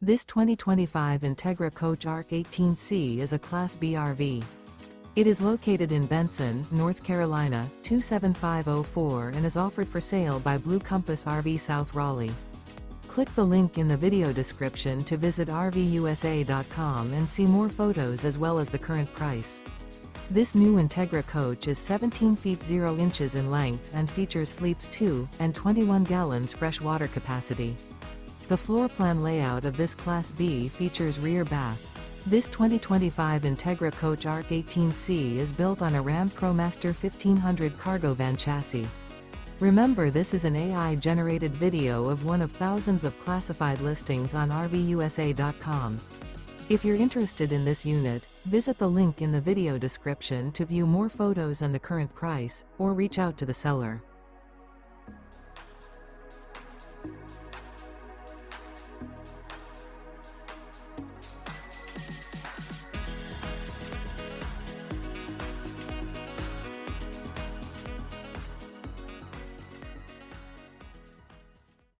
This 2025 Entegra Coach Arc 18C is a Class B RV. It is located in Benson, North Carolina, 27504 and is offered for sale by Blue Compass RV South Raleigh. Click the link in the video description to visit RVUSA.com and see more photos as well as the current price. This new Entegra coach is 17 feet 0 inches in length and features sleeps 2 and 21 gallons fresh water capacity. The floor plan layout of this Class B features rear bath. This 2025 Entegra Coach Arc 18C is built on a RAM ProMaster 1500 cargo van chassis. Remember, this is an AI-generated video of one of thousands of classified listings on RVUSA.com. If you're interested in this unit, visit the link in the video description to view more photos and the current price, or reach out to the seller.